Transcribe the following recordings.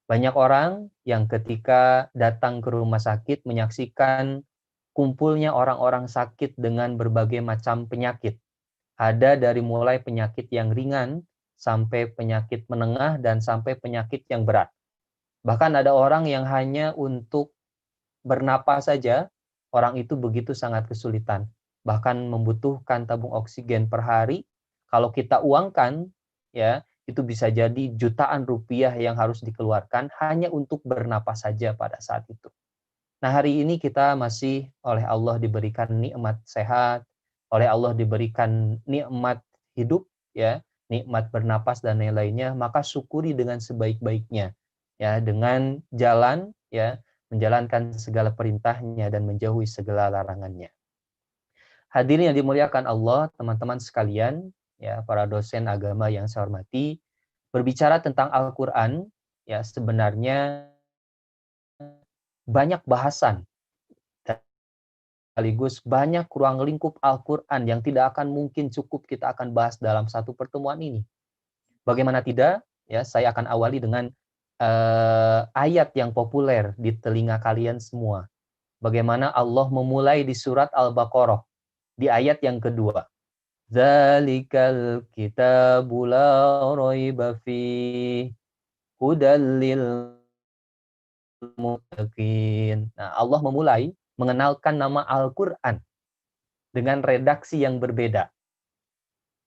Banyak orang yang ketika datang ke rumah sakit menyaksikan kumpulnya orang-orang sakit dengan berbagai macam penyakit. Ada dari mulai penyakit yang ringan, sampai penyakit menengah, dan sampai penyakit yang berat. Bahkan ada orang yang hanya untuk bernapas saja, orang itu begitu sangat kesulitan. Bahkan membutuhkan tabung oksigen per hari. Kalau kita uangkan, ya, itu bisa jadi jutaan rupiah yang harus dikeluarkan hanya untuk bernapas saja pada saat itu. Nah, hari ini kita masih oleh Allah diberikan nikmat sehat, oleh Allah diberikan nikmat hidup, ya, nikmat bernapas dan lain-lainnya, maka syukuri dengan sebaik-baiknya, ya, dengan jalan, ya, menjalankan segala perintahnya dan menjauhi segala larangannya. Hadirin yang dimuliakan Allah, teman-teman sekalian, ya, para dosen agama yang saya hormati, berbicara tentang Al-Quran, ya, sebenarnya banyak bahasan, sekaligus banyak ruang lingkup Al-Quran yang tidak akan mungkin cukup kita akan bahas dalam satu pertemuan ini. Bagaimana tidak, ya, saya akan awali dengan ayat yang populer di telinga kalian semua. Bagaimana Allah memulai di surat Al-Baqarah, di ayat yang kedua. Dzalikal kitabu la raiba fih hudal lil muttaqin. Nah, Allah memulai mengenalkan nama Al-Quran dengan redaksi yang berbeda.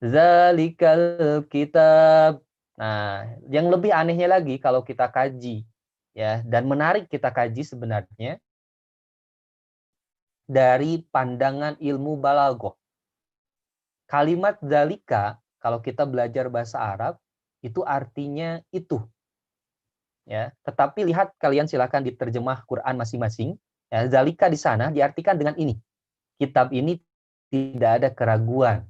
Dzalikal kitab. Nah, yang lebih anehnya lagi kalau kita kaji, ya, dan menarik kita kaji sebenarnya dari pandangan ilmu balaghah. Kalimat dzalika kalau kita belajar bahasa Arab itu artinya itu, ya. Tetapi lihat kalian silakan diterjemah Quran masing-masing, ya. Dzalika di sana diartikan dengan ini. Kitab ini tidak ada keraguan.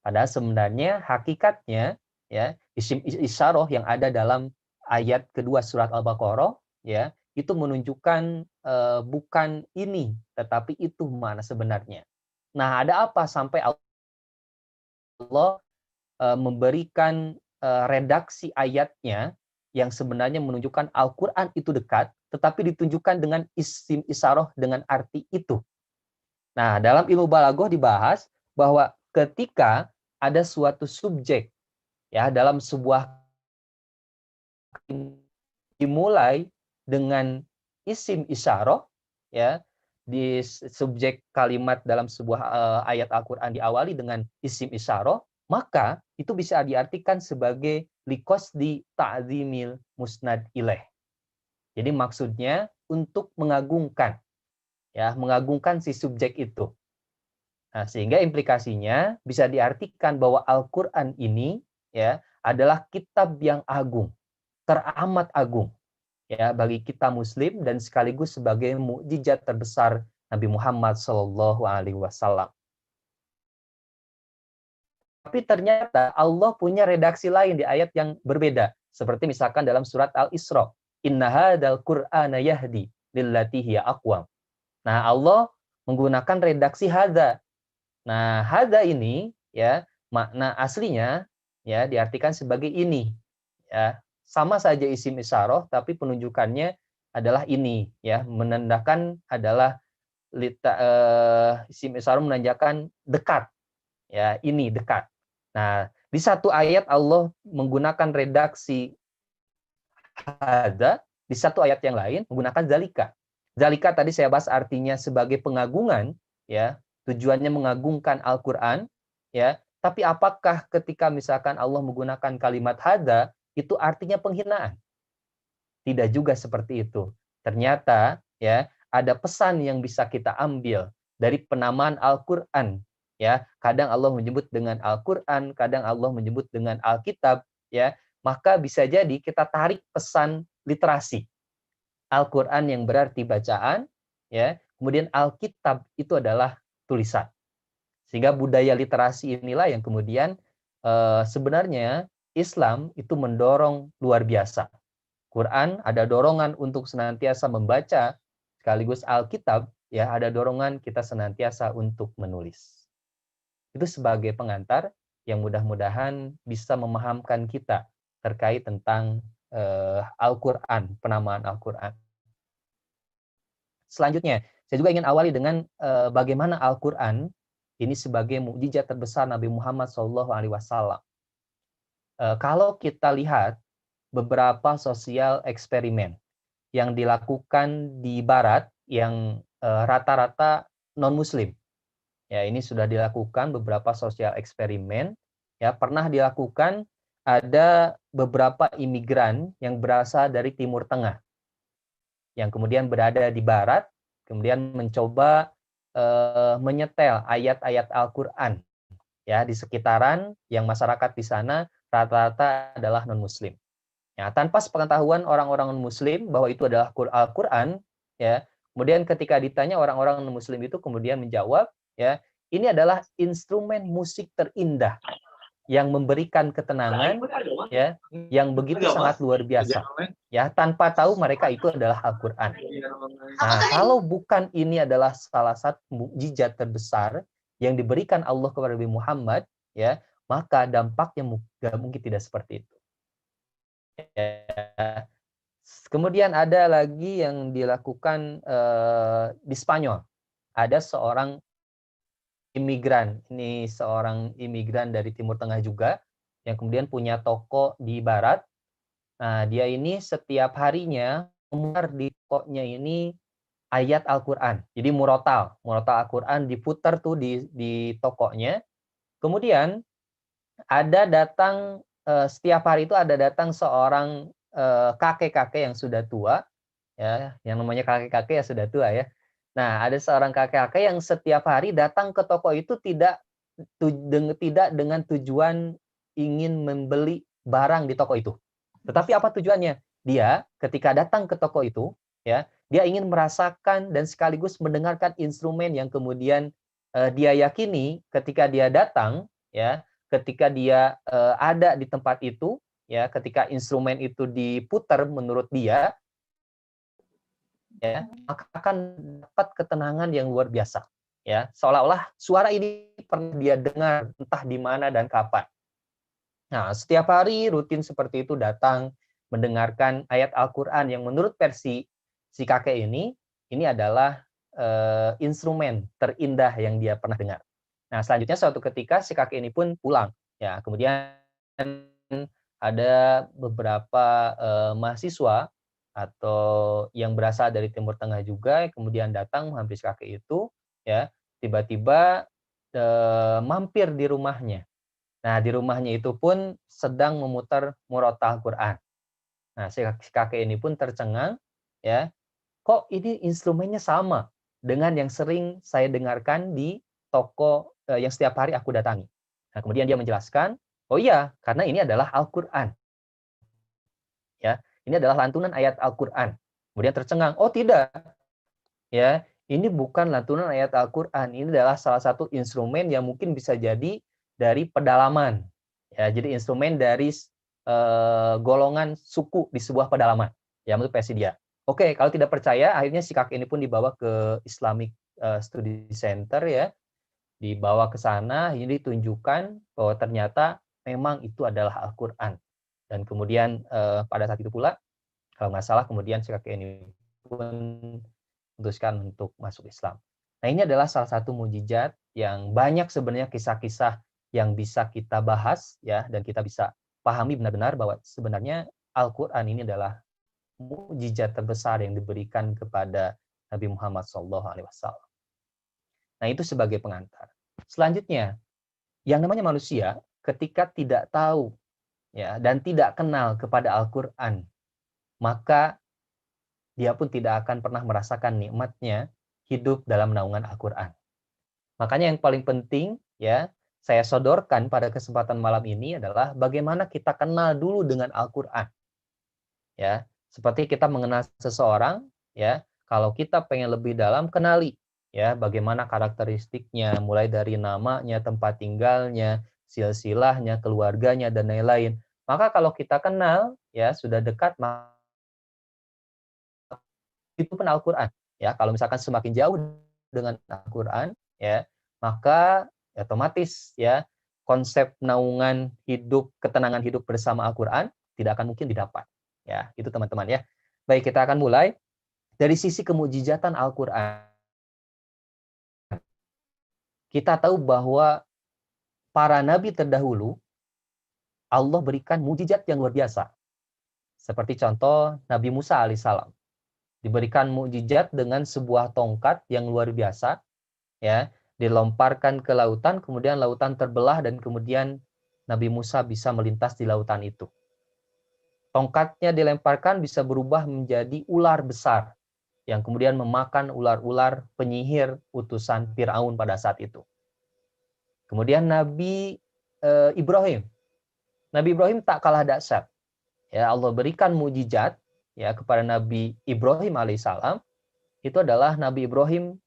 Padahal sebenarnya hakikatnya, ya, isim isyarah yang ada dalam ayat kedua surat Al-Baqarah, ya, itu menunjukkan bukan ini tetapi itu mana sebenarnya. Nah, ada apa sampai Allah memberikan redaksi ayatnya yang sebenarnya menunjukkan Al-Qur'an itu dekat tetapi ditunjukkan dengan isim isyarah dengan arti itu. Nah, dalam ilmu balaghah dibahas bahwa ketika ada suatu subjek, ya, dalam sebuah dimulai dengan isim isyarah, ya, di subjek kalimat dalam sebuah ayat Al-Qur'an diawali dengan isim isyarah, maka itu bisa diartikan sebagai liqasdi ta'zimil musnad ilaih. Jadi maksudnya untuk mengagungkan, ya, mengagungkan si subjek itu. Nah, sehingga implikasinya bisa diartikan bahwa Al-Qur'an ini, ya, adalah kitab yang agung, teramat agung, ya, bagi kita muslim dan sekaligus sebagai mukjizat terbesar Nabi Muhammad SAW. Tapi ternyata Allah punya redaksi lain di ayat yang berbeda. Seperti misalkan dalam surat Al-Isra, Inna hadzal Qur'ana yahdi lillati hiya aqwam. Nah, Allah menggunakan redaksi hadza. Nah, hadza ini, ya, makna aslinya, ya, diartikan sebagai ini, ya. Sama saja isim isyarah tapi penunjukannya adalah ini, ya, menandakan adalah isim isyarah menandakan dekat, ya, ini dekat. Nah, di satu ayat Allah menggunakan redaksi hadza, di satu ayat yang lain menggunakan zalika. Zalika tadi saya bahas artinya sebagai pengagungan, ya, tujuannya mengagungkan Al-Qur'an, ya. Tapi apakah ketika misalkan Allah menggunakan kalimat hadza itu artinya penghinaan? Tidak juga seperti itu. Ternyata, ya, ada pesan yang bisa kita ambil dari penamaan Al-Qur'an, ya. Kadang Allah menyebut dengan Al-Qur'an, kadang Allah menyebut dengan Alkitab, ya. Maka bisa jadi kita tarik pesan literasi. Al-Qur'an yang berarti bacaan, ya. Kemudian Alkitab itu adalah tulisan. Sehingga budaya literasi inilah yang kemudian sebenarnya Islam itu mendorong luar biasa. Quran ada dorongan untuk senantiasa membaca, sekaligus Alkitab, ya, ada dorongan kita senantiasa untuk menulis. Itu sebagai pengantar yang mudah-mudahan bisa memahamkan kita terkait tentang Al-Qur'an, penamaan Al-Qur'an. Selanjutnya, saya juga ingin awali dengan bagaimana Al-Qur'an ini sebagai mukjizat terbesar Nabi Muhammad SAW. Kalau kita lihat beberapa sosial eksperimen yang dilakukan di Barat yang rata-rata non-Muslim, ya ini sudah dilakukan beberapa sosial eksperimen, ya pernah dilakukan ada beberapa imigran yang berasal dari Timur Tengah yang kemudian berada di Barat, kemudian mencoba menyetel ayat-ayat Al-Qur'an ya di sekitaran yang masyarakat di sana rata-rata adalah non-Muslim. Ya, tanpa sepengetahuan orang-orang non-Muslim bahwa itu adalah Al-Qur'an, ya. Kemudian ketika ditanya orang-orang non-Muslim itu kemudian menjawab, ya, ini adalah instrumen musik terindah yang memberikan ketenangan, ya, yang begitu sangat luar biasa. Ya, tanpa tahu mereka itu adalah Al-Qur'an. Nah, kalau bukan ini adalah salah satu mukjizat terbesar yang diberikan Allah kepada Nabi Muhammad, ya, maka dampaknya mungkin tidak seperti itu. Ya. Kemudian ada lagi yang dilakukan di Spanyol. Ada seorang imigran, ini seorang imigran dari Timur Tengah juga, yang kemudian punya toko di Barat. Nah, dia ini setiap harinya memutar di tokonya ini ayat Al-Qur'an. Jadi murotal Al-Qur'an diputar tuh di tokonya. Kemudian ada datang setiap hari itu ada datang seorang kakek-kakek yang sudah tua, ya, yang namanya kakek-kakek ya sudah tua ya. Nah, ada seorang kakek-kakek yang setiap hari datang ke toko itu tidak dengan tujuan ingin membeli barang di toko itu. Tetapi apa tujuannya? Dia ketika datang ke toko itu, ya, dia ingin merasakan dan sekaligus mendengarkan instrumen yang kemudian dia yakini ketika dia datang, ya, ketika dia ada di tempat itu, ya, ketika instrumen itu diputar menurut dia, ya, maka akan dapat ketenangan yang luar biasa, ya, seolah-olah suara ini pernah dia dengar entah di mana dan kapan. Nah, setiap hari rutin seperti itu datang mendengarkan ayat Al-Qur'an yang menurut versi si kakek ini adalah instrumen terindah yang dia pernah dengar. Nah, selanjutnya suatu ketika si kakek ini pun pulang, ya, kemudian ada beberapa mahasiswa atau yang berasal dari Timur Tengah juga kemudian datang menghampiri si kakek itu, ya, tiba-tiba mampir di rumahnya. Nah, di rumahnya itu pun sedang memutar murotal Al-Qur'an. Nah, si kakek ini pun tercengang, ya, kok ini instrumennya sama dengan yang sering saya dengarkan di toko yang setiap hari aku datangi. Nah, kemudian dia menjelaskan, oh iya, karena ini adalah Al-Qur'an. Ya, ini adalah lantunan ayat Al-Qur'an. Kemudian tercengang, oh tidak, ya, ini bukan lantunan ayat Al-Qur'an, ini adalah salah satu instrumen yang mungkin bisa jadi dari pedalaman. Ya, jadi instrumen dari golongan suku di sebuah pedalaman. Ya, menurut versi dia. Oke, kalau tidak percaya, akhirnya si kakek ini pun dibawa ke Islamic Study Center, ya, dibawa ke sana, ini ditunjukkan bahwa ternyata memang itu adalah Al-Qur'an. Dan kemudian pada saat itu pula, kalau nggak salah, kemudian si kakek ini pun memutuskan untuk masuk Islam. Nah, ini adalah salah satu mukjizat yang banyak sebenarnya kisah-kisah yang bisa kita bahas, ya, dan kita bisa pahami benar-benar bahwa sebenarnya Al-Qur'an ini adalah mukjizat terbesar yang diberikan kepada Nabi Muhammad SAW. Nah, itu sebagai pengantar. Selanjutnya, yang namanya manusia ketika tidak tahu, ya, dan tidak kenal kepada Al-Qur'an, maka dia pun tidak akan pernah merasakan nikmatnya hidup dalam naungan Al-Qur'an. Makanya yang paling penting, ya, saya sodorkan pada kesempatan malam ini adalah bagaimana kita kenal dulu dengan Al-Qur'an. Ya, seperti kita mengenal seseorang, ya, kalau kita pengen lebih dalam, kenali, ya, bagaimana karakteristiknya, mulai dari namanya, tempat tinggalnya, silsilahnya, keluarganya, dan lain-lain. Maka kalau kita kenal, ya, sudah dekat, itu pun Al-Qur'an. Ya, kalau misalkan semakin jauh dengan Al-Qur'an, ya, maka otomatis, ya, konsep naungan hidup, ketenangan hidup bersama Al-Qur'an tidak akan mungkin didapat. Ya, itu teman-teman ya. Baik, kita akan mulai dari sisi kemujizatan Al-Qur'an. Kita tahu bahwa para nabi terdahulu Allah berikan mujizat yang luar biasa. Seperti contoh Nabi Musa alaihissalam diberikan mukjizat dengan sebuah tongkat yang luar biasa, ya, dilomparkan ke lautan, kemudian lautan terbelah dan kemudian Nabi Musa bisa melintas di lautan itu. Tongkatnya dilemparkan bisa berubah menjadi ular besar yang kemudian memakan ular-ular penyihir utusan Firaun pada saat itu. Kemudian Nabi Ibrahim. Nabi Ibrahim tak kalah dahsyat. Ya, Allah berikan mukjizat ya kepada Nabi Ibrahim alaihissalam. Itu adalah Nabi Ibrahim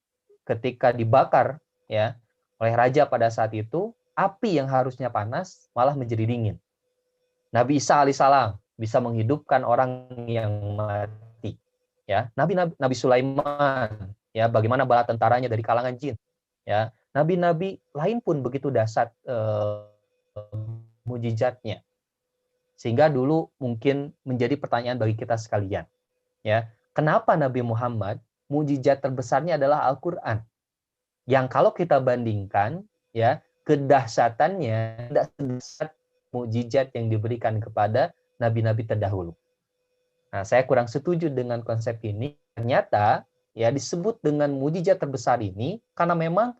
ketika dibakar ya oleh raja pada saat itu, api yang harusnya panas malah menjadi dingin. Nabi Isa alaihissalam bisa menghidupkan orang yang mati. Ya, Nabi Sulaiman ya, bagaimana bala tentaranya dari kalangan jin. Ya, nabi-nabi lain pun begitu dahsyat mujizatnya. Sehingga dulu mungkin menjadi pertanyaan bagi kita sekalian. Ya, kenapa Nabi Muhammad mujizat terbesarnya adalah Al-Qur'an? Yang kalau kita bandingkan ya, kedahsyatannya tidak sedahsyat mukjizat yang diberikan kepada nabi-nabi terdahulu. Nah, saya kurang setuju dengan konsep ini. Ternyata ya disebut dengan mukjizat terbesar ini karena memang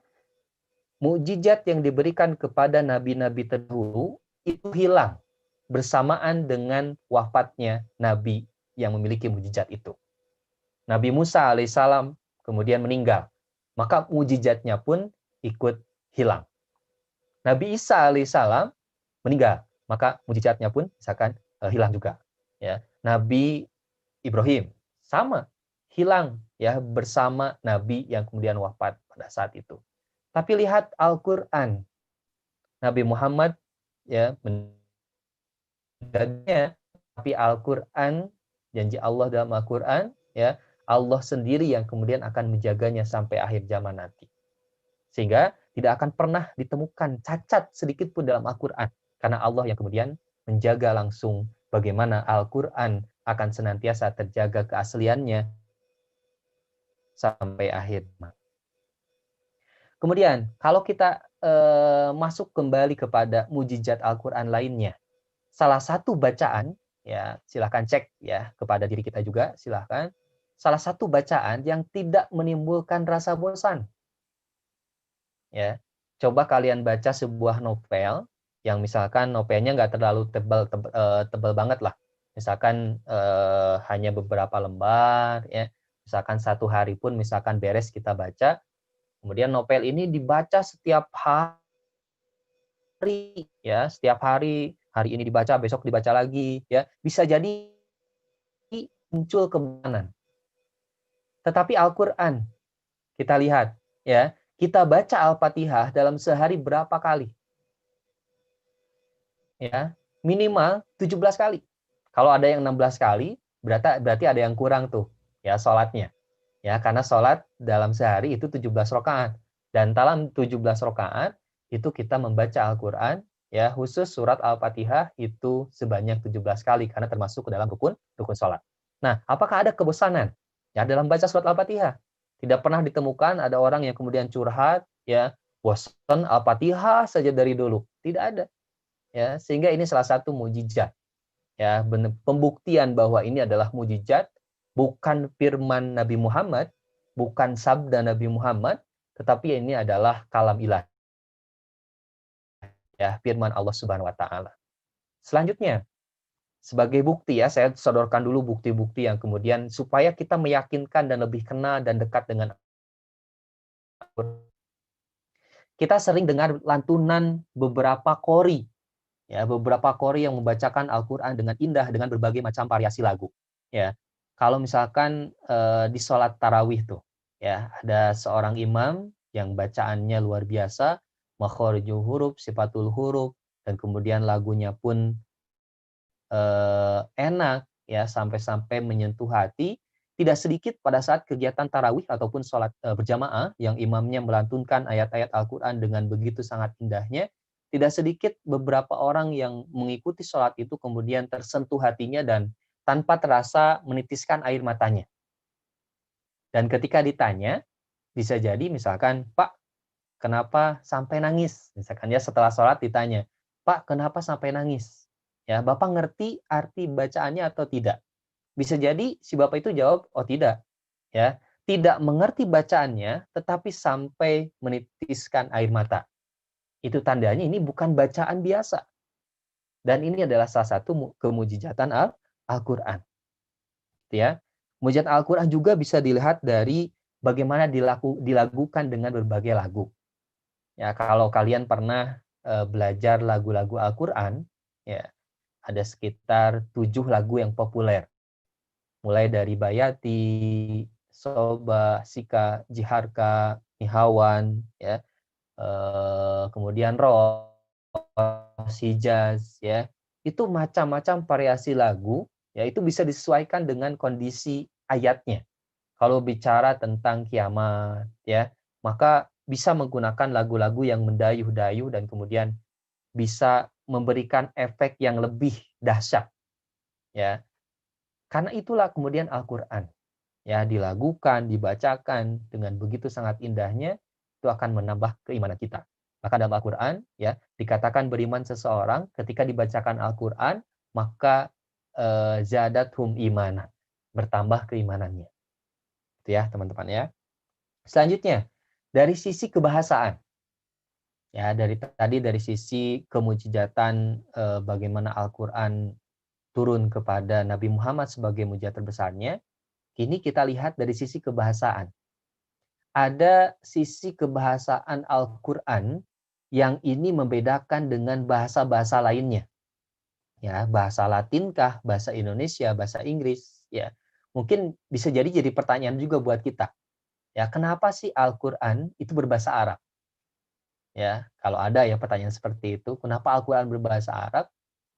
mukjizat yang diberikan kepada nabi-nabi terdahulu itu hilang bersamaan dengan wafatnya nabi yang memiliki mukjizat itu. Nabi Musa alaihissalam kemudian meninggal, maka mukjizatnya pun ikut hilang. Nabi Isa alaihissalam meninggal, maka mukjizatnya pun misalkan hilang juga. Ya, Nabi Ibrahim sama, hilang ya bersama Nabi yang kemudian wafat pada saat itu. Tapi lihat Al-Qur'an, Nabi Muhammad ya menjaganya, tapi Al-Qur'an, janji Allah dalam Al-Qur'an ya, Allah sendiri yang kemudian akan menjaganya sampai akhir zaman nanti. Sehingga tidak akan pernah ditemukan cacat sedikit pun dalam Al-Qur'an, karena Allah yang kemudian menjaga langsung bagaimana Al-Qur'an akan senantiasa terjaga keasliannya sampai akhir. Kemudian kalau kita masuk kembali kepada mujizat Al-Qur'an lainnya, salah satu bacaan ya, silahkan cek ya kepada diri kita juga, silahkan. Salah satu bacaan yang tidak menimbulkan rasa bosan. Ya, coba kalian baca sebuah novel yang misalkan novelnya nggak terlalu tebal banget lah, misalkan hanya beberapa lembar ya, misalkan satu hari pun misalkan beres kita baca, kemudian novel ini dibaca setiap hari ya, setiap hari ini dibaca, besok dibaca lagi ya, bisa jadi muncul kebosanan. Tetapi Al-Qur'an kita lihat ya, kita baca Al-Fatihah dalam sehari berapa kali? Ya, minimal 17 kali. Kalau ada yang 16 kali, berarti ada yang kurang tuh ya salatnya. Ya, karena salat dalam sehari itu 17 rakaat. Dan dalam 17 rakaat itu kita membaca Al-Qur'an ya, khusus surat Al-Fatihah itu sebanyak 17 kali karena termasuk ke dalam rukun salat. Nah, apakah ada kebosanan ya dalam baca surat Al-Fatihah? Tidak pernah ditemukan ada orang yang kemudian curhat ya, bosan Al-Fatihah saja dari dulu. Tidak ada. Ya, sehingga ini salah satu mukjizat. Ya, pembuktian bahwa ini adalah mukjizat, bukan firman Nabi Muhammad, bukan sabda Nabi Muhammad, tetapi ini adalah kalam ilahi. Ya, firman Allah Subhanahu wa taala. Selanjutnya, sebagai bukti ya, saya sodorkan dulu bukti-bukti yang kemudian supaya kita meyakinkan dan lebih kenal dan dekat dengan Al-Qur'an. Kita sering dengar lantunan beberapa qori, ya, beberapa qori yang membacakan Al-Qur'an dengan indah dengan berbagai macam variasi lagu. Ya, kalau misalkan di sholat tarawih tuh, ya, ada seorang imam yang bacaannya luar biasa, makhorijul huruf, sifatul huruf, dan kemudian lagunya pun enak ya, sampai-sampai menyentuh hati. Tidak sedikit pada saat kegiatan tarawih ataupun sholat berjamaah yang imamnya melantunkan ayat-ayat Al-Qur'an dengan begitu sangat indahnya, tidak sedikit beberapa orang yang mengikuti sholat itu kemudian tersentuh hatinya dan tanpa terasa menitiskan air matanya. Dan ketika ditanya, bisa jadi misalkan, Pak, kenapa sampai nangis? Misalkan ya setelah sholat ditanya, Pak, kenapa sampai nangis? Ya, Bapak ngerti arti bacaannya atau tidak? Bisa jadi si Bapak itu jawab, oh tidak. Ya, tidak mengerti bacaannya, tetapi sampai menitiskan air mata. Itu tandanya ini bukan bacaan biasa. Dan ini adalah salah satu kemujizatan Al-Quran. Ya, mujizat Al-Quran juga bisa dilihat dari bagaimana dilakukan dengan berbagai lagu. Ya, kalau kalian pernah belajar lagu-lagu Al-Quran, ya, ada sekitar 7 lagu yang populer. Mulai dari Bayati, Soba, Sika, Jiharka, Nihawan, ya, kemudian Ros, Hijaz, ya, itu macam-macam variasi lagu, ya, itu bisa disesuaikan dengan kondisi ayatnya. Kalau bicara tentang kiamat, ya, maka bisa menggunakan lagu-lagu yang mendayuh-dayuh dan kemudian bisa memberikan efek yang lebih dahsyat, ya. Karena itulah kemudian Al-Quran, ya, dilagukan, dibacakan dengan begitu sangat indahnya, itu akan menambah keimanan kita. Maka dalam Al-Quran, ya, dikatakan beriman seseorang ketika dibacakan Al-Quran, maka zadathum imana, bertambah keimanannya. Itu ya, teman-teman ya. Selanjutnya, dari sisi kebahasaan. Ya, dari sisi kemujizatan bagaimana Al-Quran turun kepada Nabi Muhammad sebagai mujizat terbesarnya, kini kita lihat dari sisi kebahasaan. Ada sisi kebahasaan Al-Quran yang ini membedakan dengan bahasa-bahasa lainnya. Ya, bahasa Latinkah, bahasa Indonesia, bahasa Inggris, ya. Mungkin bisa jadi pertanyaan juga buat kita. Ya, kenapa sih Al-Quran itu berbahasa Arab? Ya, kalau ada ya pertanyaan seperti itu, kenapa Al-Quran berbahasa Arab?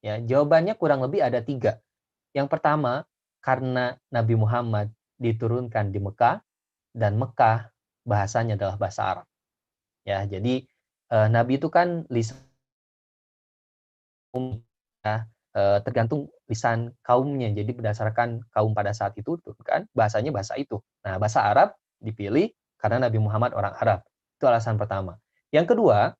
Ya, jawabannya kurang lebih ada 3. Yang pertama, karena Nabi Muhammad diturunkan di Mekah, dan Mekah bahasanya adalah bahasa Arab. Ya, jadi Nabi itu kan lisan, ya, tergantung lisan kaumnya. Jadi berdasarkan kaum pada saat itu kan bahasanya bahasa itu. Nah, bahasa Arab dipilih karena Nabi Muhammad orang Arab. Itu alasan pertama. Yang kedua,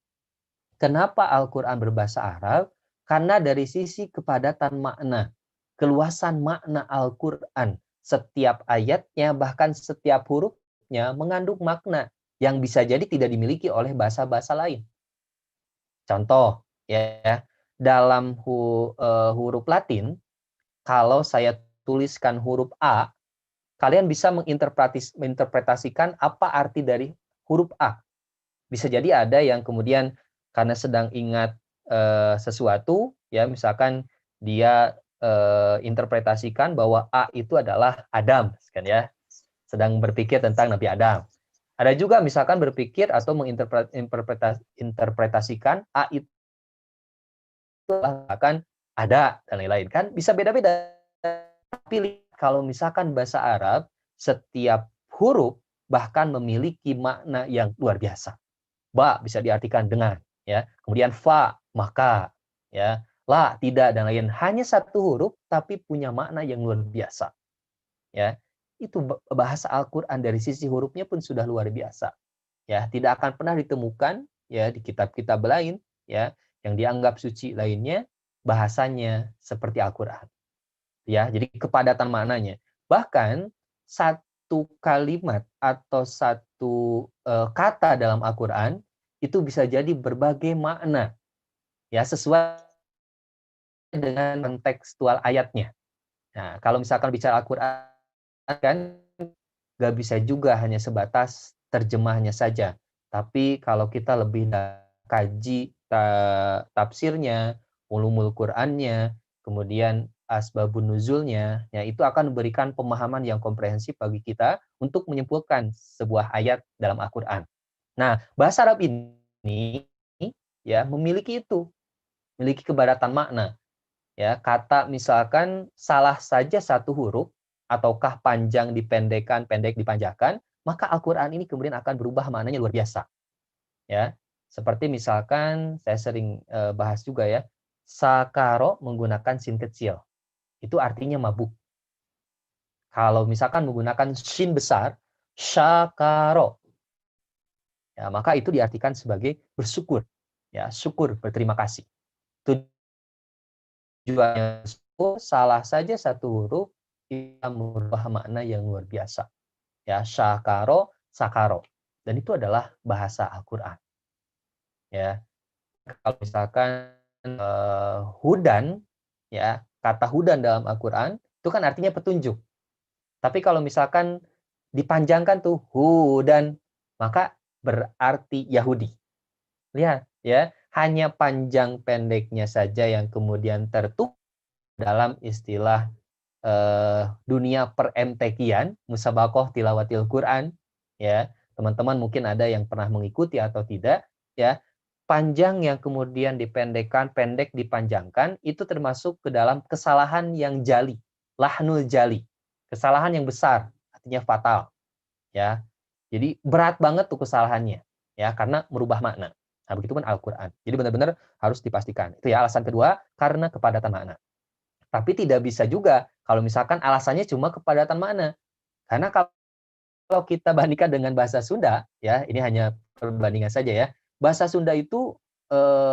kenapa Al-Quran berbahasa Arab? Karena dari sisi kepadatan makna, keluasan makna Al-Quran, setiap ayatnya, bahkan setiap hurufnya mengandung makna yang bisa jadi tidak dimiliki oleh bahasa-bahasa lain. Contoh, ya, dalam huruf Latin, kalau saya tuliskan huruf A, kalian bisa menginterpretasikan apa arti dari huruf A. Bisa jadi ada yang kemudian karena sedang ingat sesuatu, ya, misalkan dia interpretasikan bahwa A itu adalah Adam, kan ya, sedang berpikir tentang Nabi Adam. Ada juga misalkan berpikir atau menginterpretasikan A itu akan ada dan lain-lain, kan bisa beda-beda. Tapi kalau misalkan bahasa Arab, setiap huruf bahkan memiliki makna yang luar biasa. Ba bisa diartikan dengan, ya. Kemudian fa maka, ya. La tidak dan lain. Hanya satu huruf tapi punya makna yang luar biasa. Ya. Itu bahasa Al-Qur'an dari sisi hurufnya pun sudah luar biasa. Ya, tidak akan pernah ditemukan ya di kitab-kitab lain, ya, yang dianggap suci lainnya bahasanya seperti Al-Qur'an. Ya, jadi kepadatan maknanya. Bahkan satu kalimat atau satu kata dalam Al-Qur'an itu bisa jadi berbagai makna, ya, sesuai dengan kontekstual ayatnya. Nah, kalau misalkan bicara Al-Qur'an kan nggak bisa juga hanya sebatas terjemahnya saja. Tapi kalau kita lebih kaji tafsirnya, ulumul Qur'annya, kemudian asbabun nuzulnya, ya, itu akan memberikan pemahaman yang komprehensif bagi kita untuk menyimpulkan sebuah ayat dalam Al-Qur'an. Nah, bahasa Arab ini ya memiliki itu, memiliki kepadatan makna. Ya, kata misalkan salah saja satu huruf ataukah panjang dipendekkan, pendek dipanjangkan, maka Al-Qur'an ini kemudian akan berubah maknanya luar biasa. Ya. Seperti misalkan saya sering bahas juga ya, sakaro menggunakan sin kecil. itu artinya mabuk. Kalau misalkan menggunakan shin besar, syakaro, ya, maka itu diartikan sebagai bersyukur, ya, syukur, berterima kasih. Tujuannya syukur, salah saja satu huruf bisa merubah makna yang luar biasa. Ya, syakaro, sakaro. Dan itu adalah bahasa Al-Qur'an. Ya. Kalau misalkan hudan, ya, kata hudan dalam Al-Qur'an itu kan artinya petunjuk. Tapi kalau misalkan dipanjangkan tuh hudan, maka berarti Yahudi. Lihat ya, hanya panjang pendeknya saja yang kemudian tertutup dalam istilah dunia per-MTQ-an, Musabaqah Tilawatil Quran, ya. Teman-teman mungkin ada yang pernah mengikuti atau tidak, ya. Panjang yang kemudian dipendekkan, pendek dipanjangkan, itu termasuk ke dalam kesalahan yang jali, lahnul jali. Kesalahan yang besar, artinya fatal, ya. Jadi berat banget tuh kesalahannya, ya, karena merubah makna. Nah, begitupun Al-Qur'an. Jadi benar-benar harus dipastikan. Itu ya alasan kedua, karena kepadatan makna. Tapi tidak bisa juga kalau misalkan alasannya cuma kepadatan makna. Karena kalau kita bandingkan dengan bahasa Sunda, ya, ini hanya perbandingan saja ya. Bahasa Sunda itu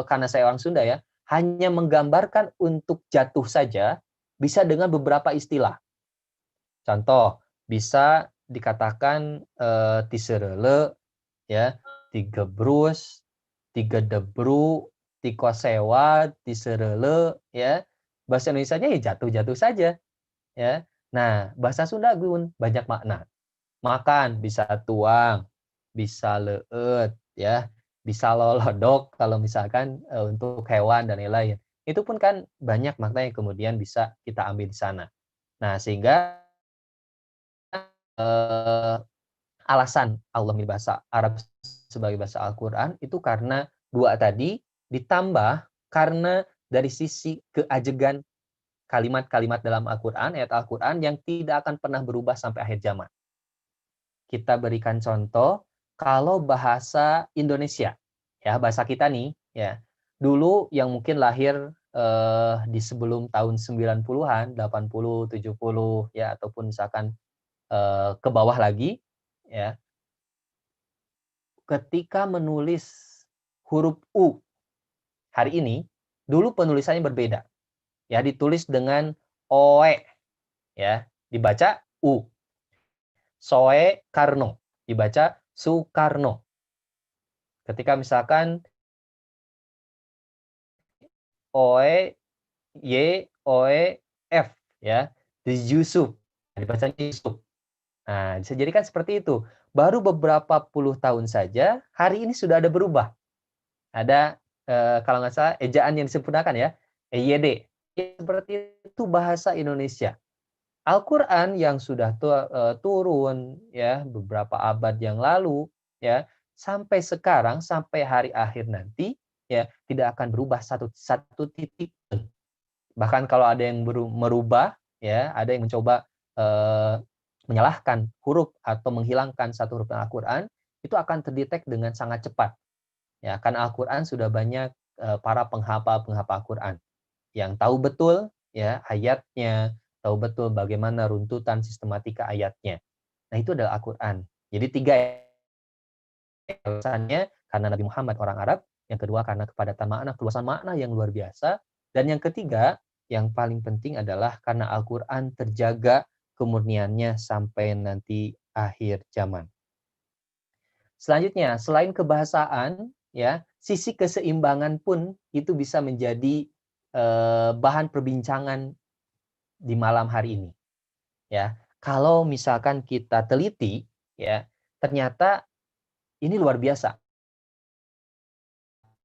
karena saya orang Sunda ya, hanya menggambarkan untuk jatuh saja bisa dengan beberapa istilah. Contoh, bisa dikatakan tisereule, ya, tigebrus, tigedebru, tikosewa, tisereule, ya. Bahasa Indonesianya ya jatuh-jatuh saja, ya. Nah, bahasa Sunda Gun banyak makna. Makan bisa tuang, bisa leueut, ya, bisa lolodok kalau misalkan untuk hewan dan lain-lain. Itu pun kan banyak makna yang kemudian bisa kita ambil di sana. Nah, sehingga eh, alasan Allah memilih bahasa Arab sebagai bahasa Al-Qur'an itu karena dua tadi, ditambah karena dari sisi keajegan kalimat-kalimat dalam Al-Qur'an, ayat Al-Qur'an yang tidak akan pernah berubah sampai akhir zaman. Kita berikan contoh, kalau bahasa Indonesia, ya, bahasa kita nih, ya. Dulu yang mungkin lahir di sebelum tahun 90-an, 80, 70, ya, ataupun misalkan ke bawah lagi, ya. Ketika menulis huruf U hari ini, dulu penulisannya berbeda. Ya, ditulis dengan oe, ya, dibaca U. Soe Karno, dibaca Sukarno. Ketika misalkan oe y oe f, ya, di Yusuf, dibaca Yusuf. Nah, bisa jadi kan seperti itu. Baru beberapa puluh tahun saja, hari ini sudah ada berubah. Ada kalau nggak salah ejaan yang disempurnakan ya, EYD. Seperti itu bahasa Indonesia. Al-Qur'an yang sudah turun ya beberapa abad yang lalu ya, sampai sekarang, sampai hari akhir nanti ya, tidak akan berubah satu titik. Bahkan kalau ada yang merubah ya, ada yang mencoba menyalahkan huruf atau menghilangkan satu huruf Al-Qur'an, itu akan terdetek dengan sangat cepat. Ya, karena Al-Qur'an sudah banyak para penghafal-penghafal Al-Qur'an yang tahu betul ya ayatnya, tahu betul bagaimana runtutan sistematika ayatnya. Nah, itu adalah Al-Qur'an. Jadi 3 alasannya, karena Nabi Muhammad orang Arab, yang kedua karena kepadatan makna, keluasan makna yang luar biasa, dan yang ketiga, yang paling penting adalah karena Al-Qur'an terjaga kemurniannya sampai nanti akhir zaman. Selanjutnya, selain kebahasaan, ya, sisi keseimbangan pun itu bisa menjadi bahan perbincangan di malam hari ini. Ya, kalau misalkan kita teliti, ya, ternyata ini luar biasa.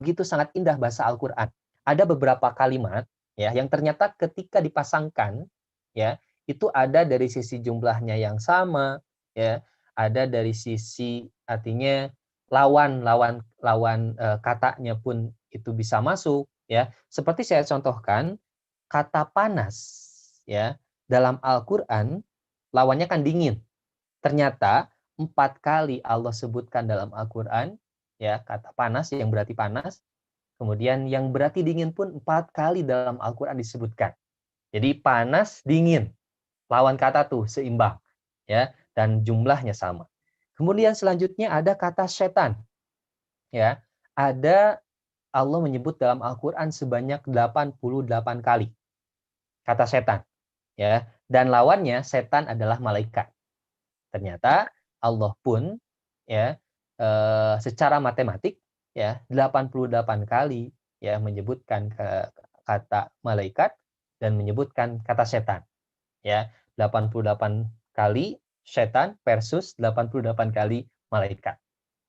Begitu sangat indah bahasa Al-Qur'an. Ada beberapa kalimat, ya, yang ternyata ketika dipasangkan, ya, itu ada dari sisi jumlahnya yang sama, ya, ada dari sisi artinya lawan katanya pun itu bisa masuk, ya. Seperti saya contohkan, kata panas, ya, dalam Al-Qur'an lawannya kan dingin. Ternyata 4 kali Allah sebutkan dalam Al-Qur'an, ya, kata panas yang berarti panas, kemudian yang berarti dingin pun 4 kali dalam Al-Qur'an disebutkan. Jadi panas, dingin. Lawan kata tuh seimbang, ya, dan jumlahnya sama. Kemudian selanjutnya ada kata setan, ya. Ada Allah menyebut dalam Al-Qur'an sebanyak 88 kali kata setan, ya. Dan lawannya setan adalah malaikat. Ternyata Allah pun, ya, secara matematik, ya, 88 kali, ya, menyebutkan kata malaikat dan menyebutkan kata setan, ya. 88 kali setan versus 88 kali malaikat,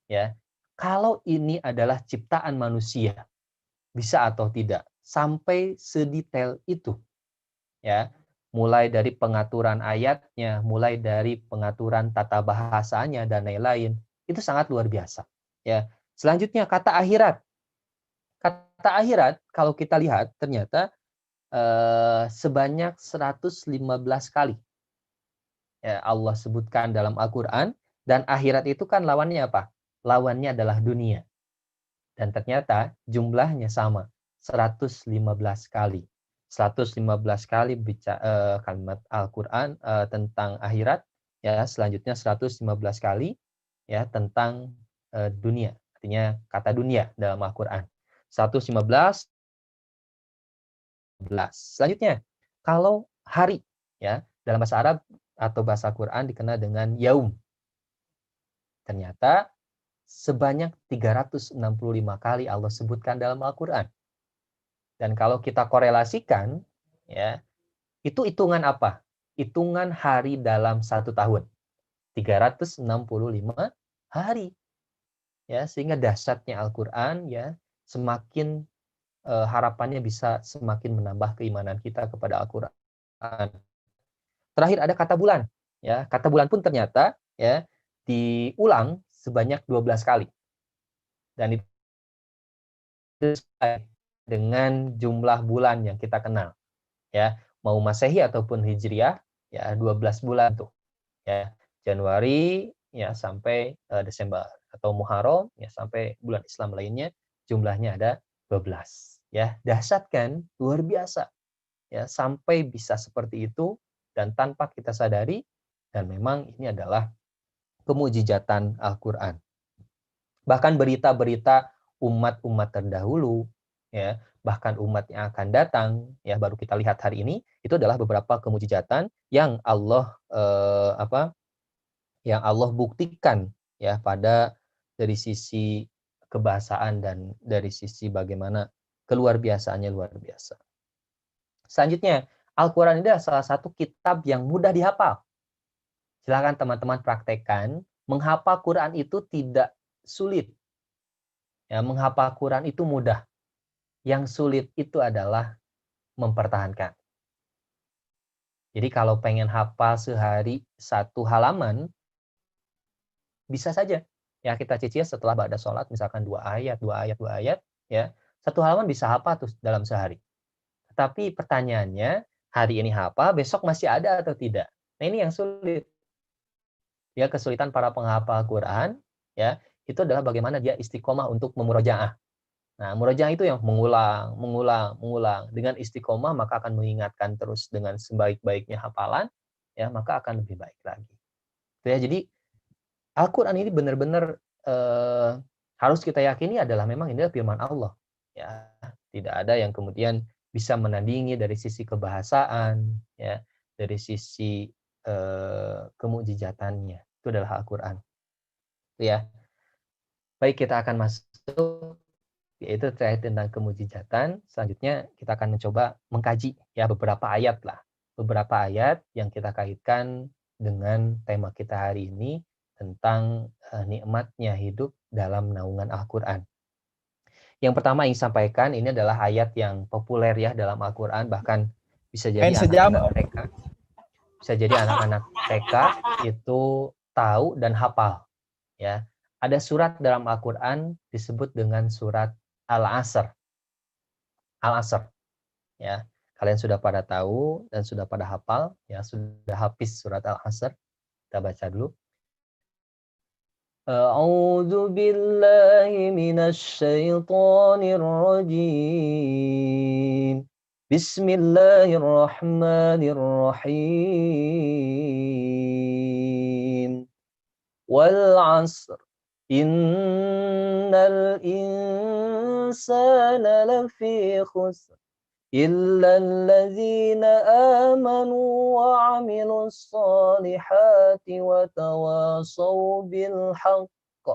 ya. Kalau ini adalah ciptaan manusia, bisa atau tidak sampai sedetail itu, ya. Mulai dari pengaturan ayatnya, mulai dari pengaturan tata bahasanya dan lain-lain, itu sangat luar biasa, ya. Selanjutnya kata akhirat. Kata akhirat kalau kita lihat ternyata sebanyak 115 kali, ya, Allah sebutkan dalam Al-Qur'an, dan akhirat itu kan lawannya apa? Lawannya adalah dunia. Dan ternyata jumlahnya sama, 115 kali. 115 kali kalimat Al-Qur'an tentang akhirat, ya, selanjutnya 115 kali, ya, tentang dunia. Artinya kata dunia dalam Al-Qur'an. 115. Selanjutnya, kalau hari, ya, dalam bahasa Arab atau bahasa Quran dikenal dengan yaum. Ternyata sebanyak 365 kali Allah sebutkan dalam Al-Qur'an. Dan kalau kita korelasikan, ya, itu hitungan apa? Hitungan hari dalam satu tahun. 365 hari. Ya, sehingga dahsyatnya Al-Qur'an, ya, semakin harapannya bisa semakin menambah keimanan kita kepada Al-Qur'an. Terakhir ada kata bulan, ya. Kata bulan pun ternyata, ya, diulang sebanyak 12 kali. Dan itu sesuai dengan jumlah bulan yang kita kenal, ya. Mau Masehi ataupun Hijriah, ya, 12 bulan tuh, ya. Januari, ya, sampai Desember, atau Muharram, ya, sampai bulan Islam lainnya jumlahnya ada 12, ya. Dahsyat kan? Luar biasa. Ya, sampai bisa seperti itu dan tanpa kita sadari, dan memang ini adalah kemujizatan Al-Qur'an. Bahkan berita-berita umat-umat terdahulu, ya, bahkan umat yang akan datang, ya, baru kita lihat hari ini, itu adalah beberapa kemujizatan yang Allah yang Allah buktikan, ya, pada dari sisi kebahasaan dan dari sisi bagaimana keluar biasaannya luar biasa. Selanjutnya, Al-Quran ini adalah salah satu kitab yang mudah dihafal. Silakan teman-teman praktekkan. Menghafal Quran itu tidak sulit. Ya, menghafal Quran itu mudah. Yang sulit itu adalah mempertahankan. Jadi kalau pengen hafal sehari satu halaman, bisa saja. Ya, kita cicil setelah ba'da sholat, misalkan 2 ayat, 2 ayat, 2 ayat, ya. Satu halaman bisa hafal tuh dalam sehari. Tapi pertanyaannya, hari ini hafal, besok masih ada atau tidak? Nah, ini yang sulit. Ya, kesulitan para penghafal Quran, ya, itu adalah bagaimana dia istiqomah untuk memurojaah. Nah, murojaah itu yang mengulang, mengulang, mengulang. Dengan istiqomah maka akan mengingatkan terus dengan sebaik-baiknya hafalan, ya, maka akan lebih baik lagi. Itu ya, jadi Al-Quran ini benar-benar harus kita yakini adalah memang ini adalah firman Allah. Ya, tidak ada yang kemudian bisa menandingi dari sisi kebahasaan, ya, dari sisi kemujizatannya. Itu adalah Al-Quran. Ya. Baik, kita akan masuk yaitu terkait tentang kemujizatan. Selanjutnya kita akan mencoba mengkaji, ya, beberapa ayat lah. Beberapa ayat yang kita kaitkan dengan tema kita hari ini tentang nikmatnya hidup dalam naungan Al-Quran. Yang pertama ingin sampaikan ini adalah ayat yang populer, ya, dalam Al-Quran, bahkan bisa jadi anak-anak TK. Bisa jadi anak-anak TK itu tahu dan hafal, ya. Ada surat dalam Al-Quran disebut dengan surat Al-Asr. Al-Asr, ya. Kalian sudah pada tahu dan sudah pada hafal, ya, sudah hafiz surat Al-Asr. Kita baca dulu. A'udzu billahi minasy syaithanir rajim. Bismillahirrahmanirrahim. Wal 'asr. Innal insana lafi khusr. Illal ladzina amanu wa 'amilus solihati wa tawasaw bil haqq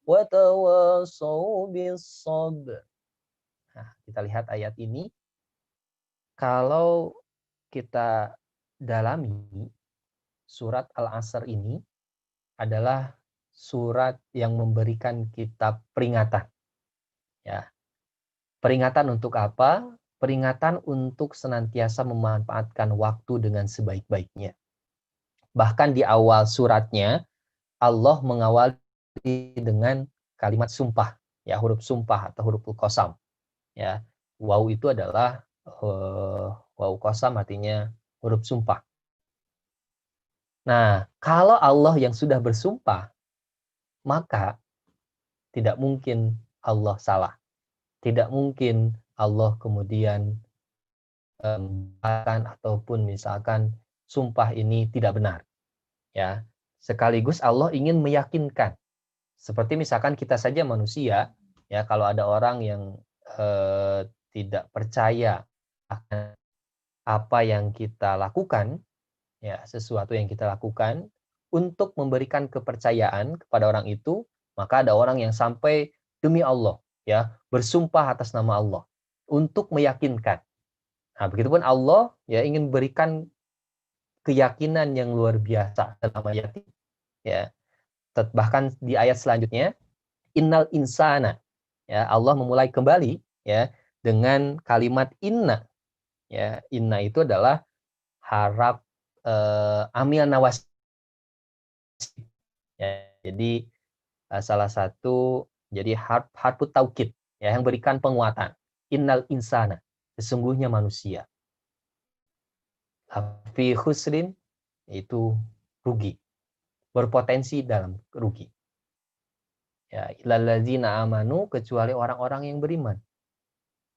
wa tawasaw bis sabr. Nah, kita lihat ayat ini. Kalau kita dalami surat Al-Asr ini adalah surat yang memberikan kita peringatan. Ya. Peringatan untuk apa? Peringatan untuk senantiasa memanfaatkan waktu dengan sebaik-baiknya. Bahkan di awal suratnya, Allah mengawali dengan kalimat sumpah, ya, huruf sumpah atau huruf qasam. Ya, waw itu adalah waw qasam, artinya huruf sumpah. Nah, kalau Allah yang sudah bersumpah, maka tidak mungkin Allah salah. Tidak mungkin Allah kemudian ataupun misalkan sumpah ini tidak benar. Ya, sekaligus Allah ingin meyakinkan. Seperti misalkan kita saja manusia, ya, kalau ada orang yang tidak percaya akan apa yang kita lakukan, ya, sesuatu yang kita lakukan, untuk memberikan kepercayaan kepada orang itu, maka ada orang yang sampai demi Allah, ya, bersumpah atas nama Allah untuk meyakinkan. Nah, begitupun Allah, ya, ingin berikan keyakinan yang luar biasa dalam ayat ini, ya. Bahkan di ayat selanjutnya, innal insana, ya, Allah memulai kembali, ya, dengan kalimat inna. Ya, inna itu adalah haraf amil nawas. Ya, jadi salah satu, jadi harfu taukid, ya, yang berikan penguatan. Innal insana, sesungguhnya manusia. Fi khusrin, itu rugi, berpotensi dalam rugi. Ya, illal ladzina amanu, kecuali orang-orang yang beriman.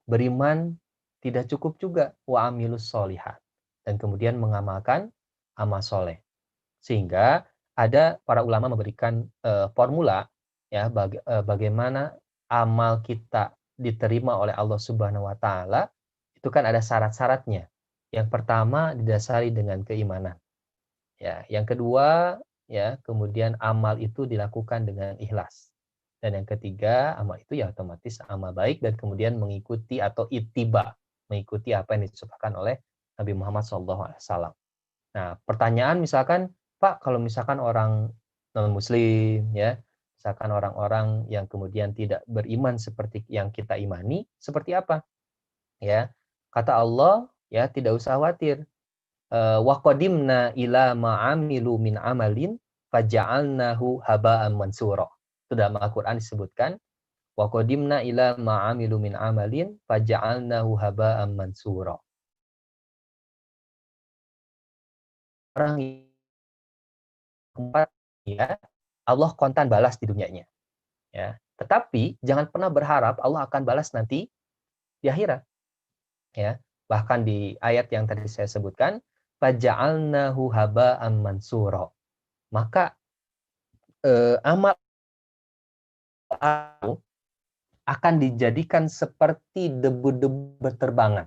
Beriman tidak cukup juga, wa amilus solihat, dan kemudian mengamalkan amal soleh. Sehingga ada para ulama memberikan formula, ya, bagaimana amal kita diterima oleh Allah Subhanahu wa taala. Itu kan ada syarat-syaratnya. Yang pertama didasari dengan keimanan. Ya, yang kedua, ya, kemudian amal itu dilakukan dengan ikhlas. Dan yang ketiga, amal itu ya otomatis amal baik dan kemudian mengikuti atau ittiba, mengikuti apa yang disebutkan oleh Nabi Muhammad SAW. Nah, pertanyaan misalkan, Pak, kalau misalkan orang non-muslim, ya, misalkan orang-orang yang kemudian tidak beriman seperti yang kita imani, seperti apa? Ya, kata Allah, ya, tidak usah khawatir. Wa qadimna ila ma'amilu min amalin faja'alnahu haba'an mansura. Itu dalam Al-Qur'an disebutkan, wa qadimna ila ma'amilu min amalin faja'alnahu haba'an mansura. Orang keempat, ya, Allah kontan balas di dunianya, ya. Tetapi jangan pernah berharap Allah akan balas nanti di akhirat, ya. Bahkan di ayat yang tadi saya sebutkan, faja'alnahu haba'an mansura. Maka amal akan dijadikan seperti debu-debu berterbangan.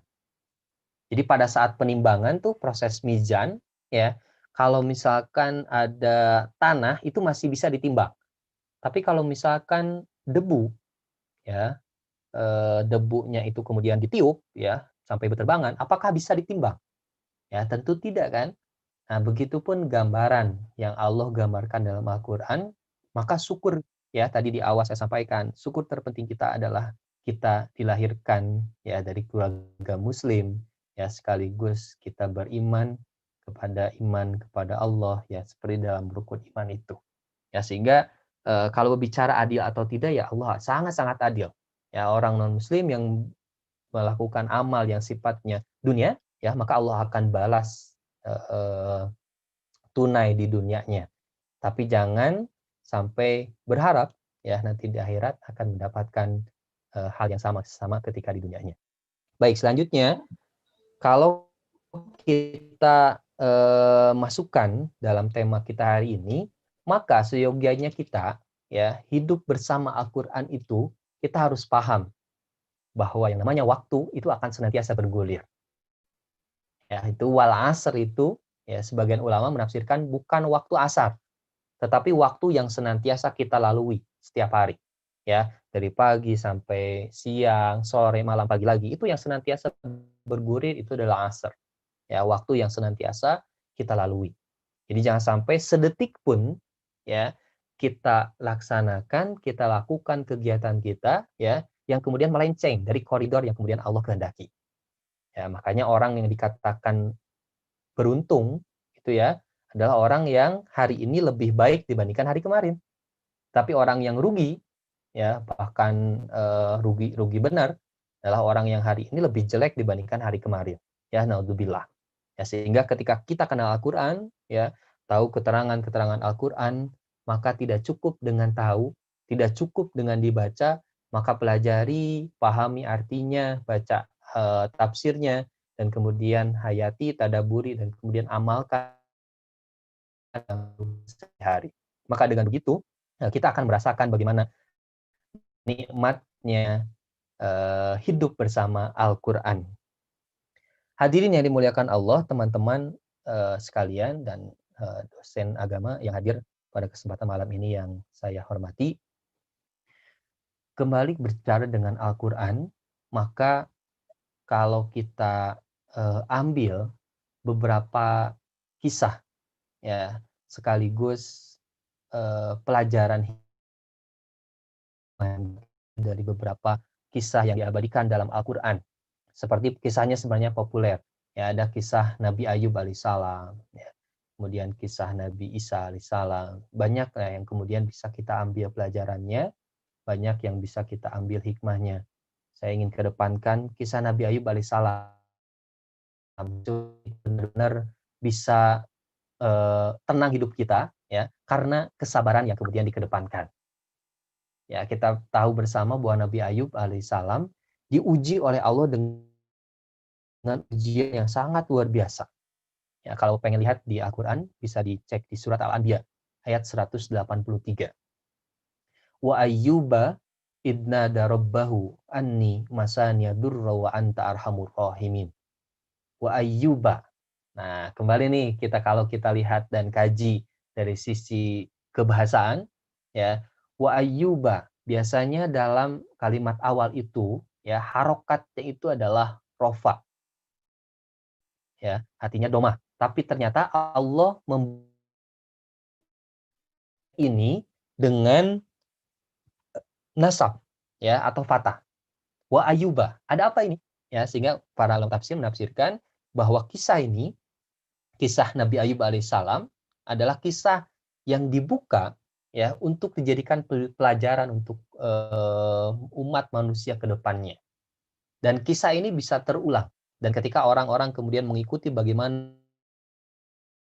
Jadi pada saat penimbangan tuh proses mizan, ya, kalau misalkan ada tanah itu masih bisa ditimbang. Tapi kalau misalkan debu, ya, debunya itu kemudian ditiup, ya, sampai berterbangan, apakah bisa ditimbang? Ya, tentu tidak, kan? Nah, begitupun gambaran yang Allah gambarkan dalam Al-Qur'an, maka syukur, ya, tadi di awal saya sampaikan, syukur terpenting kita adalah kita dilahirkan, ya, dari keluarga muslim, ya, sekaligus kita beriman kepada Allah, ya, seperti dalam rukun iman itu. Ya, sehingga kalau bicara adil atau tidak, ya, Allah sangat-sangat adil. Ya, orang non muslim yang melakukan amal yang sifatnya dunia, ya, maka Allah akan balas tunai di dunianya. Tapi jangan sampai berharap, ya, nanti di akhirat akan mendapatkan hal yang sama ketika di dunianya. Baik, selanjutnya Kalau kita, masukkan dalam tema kita hari ini, maka seyogianya kita, ya, hidup bersama Al-Qur'an itu, kita harus paham bahwa yang namanya waktu itu akan senantiasa bergulir. Ya, itu wal asr itu, ya, sebagian ulama menafsirkan bukan waktu asar, tetapi waktu yang senantiasa kita lalui setiap hari. Ya, dari pagi sampai siang, sore, malam, pagi lagi, itu yang senantiasa bergulir itu adalah asar. Ya, waktu yang senantiasa kita lalui. Jadi jangan sampai sedetik pun, ya, kita laksanakan, kita lakukan kegiatan kita, ya, yang kemudian melenceng dari koridor yang kemudian Allah kehendaki. Ya, makanya orang yang dikatakan beruntung itu, ya, adalah orang yang hari ini lebih baik dibandingkan hari kemarin. Tapi orang yang rugi, ya, bahkan rugi rugi benar adalah orang yang hari ini lebih jelek dibandingkan hari kemarin. Ya, naudzubillah. Ya, sehingga ketika kita kenal Al-Qur'an, ya, tahu keterangan-keterangan Al-Qur'an, maka tidak cukup dengan tahu, tidak cukup dengan dibaca, maka pelajari, pahami artinya, baca tafsirnya, dan kemudian hayati, tadaburi, dan kemudian amalkan sehari. Maka dengan begitu, kita akan merasakan bagaimana nikmatnya hidup bersama Al-Qur'an. Hadirin yang dimuliakan Allah, teman-teman sekalian dan dosen agama yang hadir pada kesempatan malam ini yang saya hormati. Kembali berbicara dengan Al-Qur'an, maka kalau kita ambil beberapa kisah, ya, sekaligus pelajaran dari beberapa kisah yang diabadikan dalam Al-Qur'an. Seperti kisahnya sebenarnya populer. Ya, ada kisah Nabi Ayub alaihissalam, ya. Kemudian kisah Nabi Isa alaihissalam. Banyak yang kemudian bisa kita ambil pelajarannya, banyak yang bisa kita ambil hikmahnya. Saya ingin kedepankan kisah Nabi Ayub alaihissalam. Itu benar-benar bisa tenang hidup kita, ya, karena kesabaran yang kemudian dikedepankan. Ya, kita tahu bersama bahwa Nabi Ayub alaihissalam diuji oleh Allah dengan ujian yang sangat luar biasa. Ya, kalau pengen lihat di Al-Qur'an bisa dicek di surat Al-Anbiya ayat 183. Wa ayyuba idna darabbahu anni masaniya durra wa anta arhamur rahimin. Wa ayyuba. Nah, kembali nih kalau kita lihat dan kaji dari sisi kebahasaan, ya. Wa ayyuba, biasanya dalam kalimat awal itu, ya, harokatnya itu adalah rofa, ya, artinya domah. Tapi ternyata Allah ini dengan nasab, ya, atau fathah. Wa ayyuba. Ada apa ini? Ya, sehingga para ulama tafsir menafsirkan bahwa kisah ini, kisah Nabi Ayub alaihissalam adalah kisah yang dibuka, ya, untuk dijadikan pelajaran untuk umat manusia ke depannya. Dan kisah ini bisa terulang. Dan ketika orang-orang kemudian mengikuti bagaimana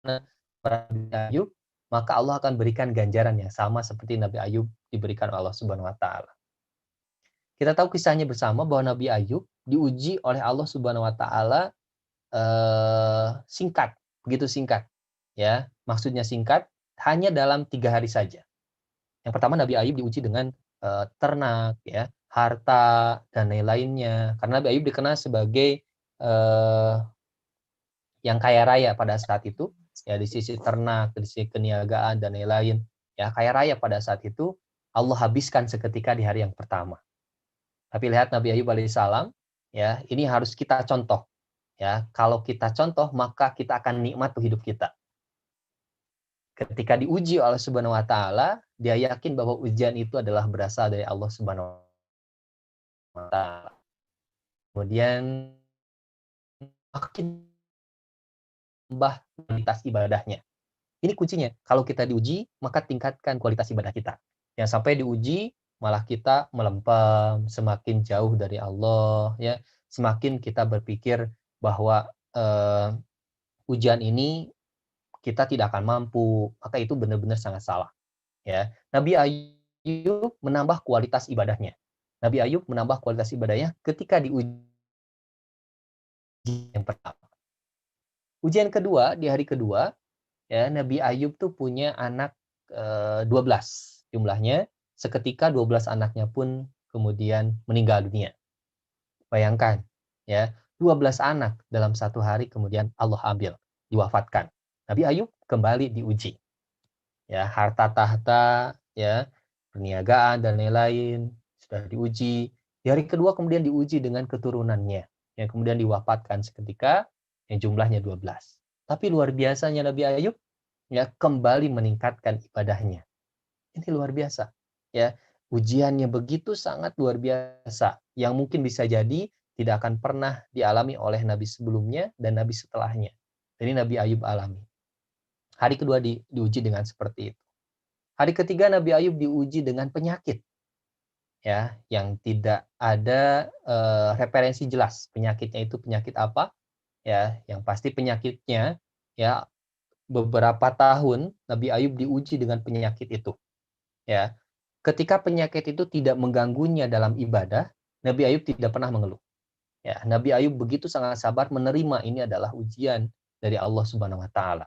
Nabi Ayub, maka Allah akan berikan ganjaran yang sama seperti Nabi Ayub diberikan Allah Subhanahu wa taala. Kita tahu kisahnya bersama bahwa Nabi Ayub diuji oleh Allah Subhanahu wa taala singkat, begitu singkat. Ya, maksudnya singkat hanya dalam 3 hari saja. Yang pertama Nabi Ayub diuji dengan ternak, ya, harta dan lain-lainnya. Karena Nabi Ayub dikenal sebagai yang kaya raya pada saat itu, ya, di sisi ternak, di sisi keniagaan dan lain-lain, ya, kaya raya pada saat itu Allah habiskan seketika di hari yang pertama. Tapi lihat Nabi Ayub alaihissalam, ya, ini harus kita contoh, ya. Kalau kita contoh maka kita akan nikmat tuh hidup kita. Ketika diuji oleh Subhanahu wa taala, dia yakin bahwa ujian itu adalah berasal dari Allah Subhanahu wa taala. Kemudian makin tambah kualitas ibadahnya. Ini kuncinya. Kalau kita diuji, maka tingkatkan kualitas ibadah kita. Yang sampai diuji, malah kita melempem, semakin jauh dari Allah, ya. Semakin kita berpikir bahwa ujian ini kita tidak akan mampu, maka itu benar-benar sangat salah. Ya, Nabi Ayub menambah kualitas ibadahnya. Nabi Ayub menambah kualitas ibadahnya ketika diuji Yang pertama. Ujian kedua, di hari kedua, ya Nabi Ayub tuh punya anak 12 jumlahnya. Seketika 12 anaknya pun kemudian meninggal dunia. Bayangkan, ya 12 anak dalam satu hari kemudian Allah ambil, diwafatkan. Nabi Ayub kembali diuji. Ya, harta tahta, ya, perniagaan dan lain-lain sudah diuji. Di hari kedua kemudian diuji dengan keturunannya, yang kemudian diwafatkan seketika, yang jumlahnya 12. Tapi luar biasanya Nabi Ayub, ya, kembali meningkatkan ibadahnya. Ini luar biasa, ya. Ujiannya begitu sangat luar biasa, yang mungkin bisa jadi tidak akan pernah dialami oleh nabi sebelumnya dan nabi setelahnya. Jadi Nabi Ayub alami. Hari kedua diuji dengan seperti itu. Hari ketiga Nabi Ayub diuji dengan penyakit, ya, yang tidak ada referensi jelas penyakitnya itu penyakit apa, ya, yang pasti penyakitnya, ya, beberapa tahun Nabi Ayub diuji dengan penyakit itu, ya. Ketika penyakit itu tidak mengganggunya dalam ibadah, Nabi Ayub tidak pernah mengeluh. Ya, Nabi Ayub begitu sangat sabar menerima ini adalah ujian dari Allah Subhanahu wa taala.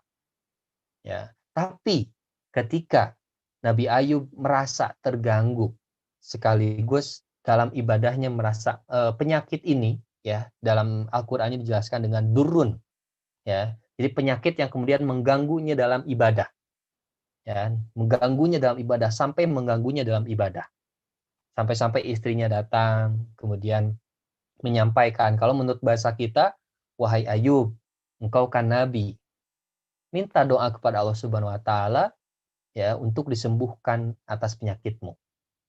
Ya, tapi ketika Nabi Ayub merasa terganggu sekaligus dalam ibadahnya merasa penyakit ini, ya, dalam Al-Qur'an ini dijelaskan dengan durun, ya. Jadi penyakit yang kemudian mengganggunya dalam ibadah, ya, mengganggunya dalam ibadah sampai mengganggunya dalam ibadah. Sampai-sampai istrinya datang, kemudian menyampaikan, kalau menurut bahasa kita, "Wahai Ayub, engkau kan nabi, minta doa kepada Allah Subhanahu wa taala, ya, untuk disembuhkan atas penyakitmu."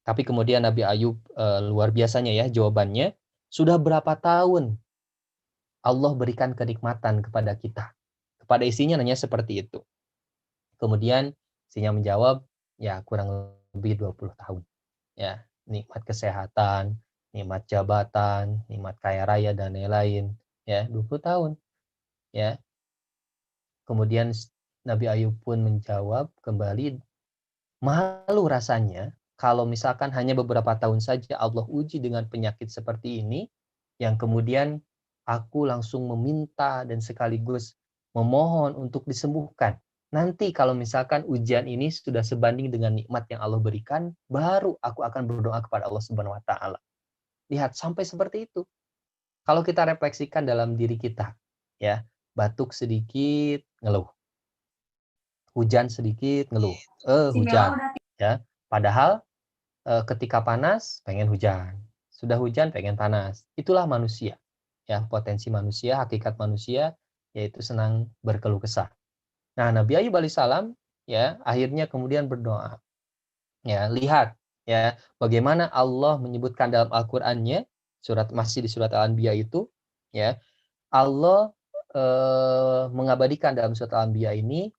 Tapi kemudian Nabi Ayub luar biasanya ya jawabannya, "Sudah berapa tahun Allah berikan kenikmatan kepada kita?" Kepada istrinya nanya seperti itu. Kemudian istrinya menjawab, "Ya, kurang lebih 20 tahun." Ya, nikmat kesehatan, nikmat jabatan, nikmat kaya raya dan lain-lain, ya, 20 tahun, ya. Kemudian Nabi Ayub pun menjawab kembali, malu rasanya kalau misalkan hanya beberapa tahun saja Allah uji dengan penyakit seperti ini, yang kemudian aku langsung meminta dan sekaligus memohon untuk disembuhkan. Nanti kalau misalkan ujian ini sudah sebanding dengan nikmat yang Allah berikan, baru aku akan berdoa kepada Allah Subhanahu wa taala. Lihat sampai seperti itu. Kalau kita refleksikan dalam diri kita, ya, batuk sedikit ngeluh, hujan sedikit ngeluh, hujan, ya. Padahal ketika panas pengen hujan, sudah hujan pengen panas. Itulah manusia, ya, potensi manusia, hakikat manusia yaitu senang berkeluh kesah. Nah, Nabi Ayub alaihissalam, ya, akhirnya kemudian berdoa. Ya, lihat, ya, bagaimana Allah menyebutkan dalam Al-Qur'annya, masih di surat Al-Anbiya itu, ya, Allah mengabadikan dalam surat Al-Anbiya ini,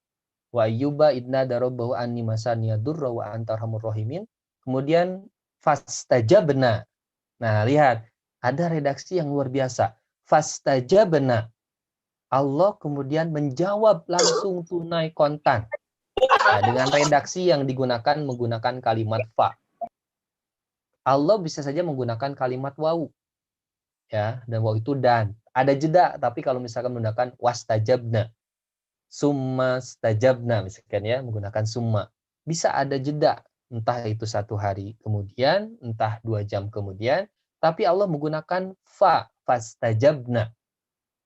wa ayyuba idna darabbahu anni masaniya durra wa anta arhamur rahimin. Kemudian fastajabna. Nah, lihat, ada redaksi yang luar biasa. Fastajabna. Allah kemudian menjawab langsung tunai kontan. Nah, dengan redaksi yang digunakan menggunakan kalimat fa. Allah bisa saja menggunakan kalimat wawu, ya, dan wawu itu dan. Ada jeda, tapi kalau misalkan menggunakan wastajabna, summa stajabna misalkan, ya, menggunakan summa. Bisa ada jeda, entah itu 1 hari kemudian, entah 2 jam kemudian, tapi Allah menggunakan fa, fastajabna.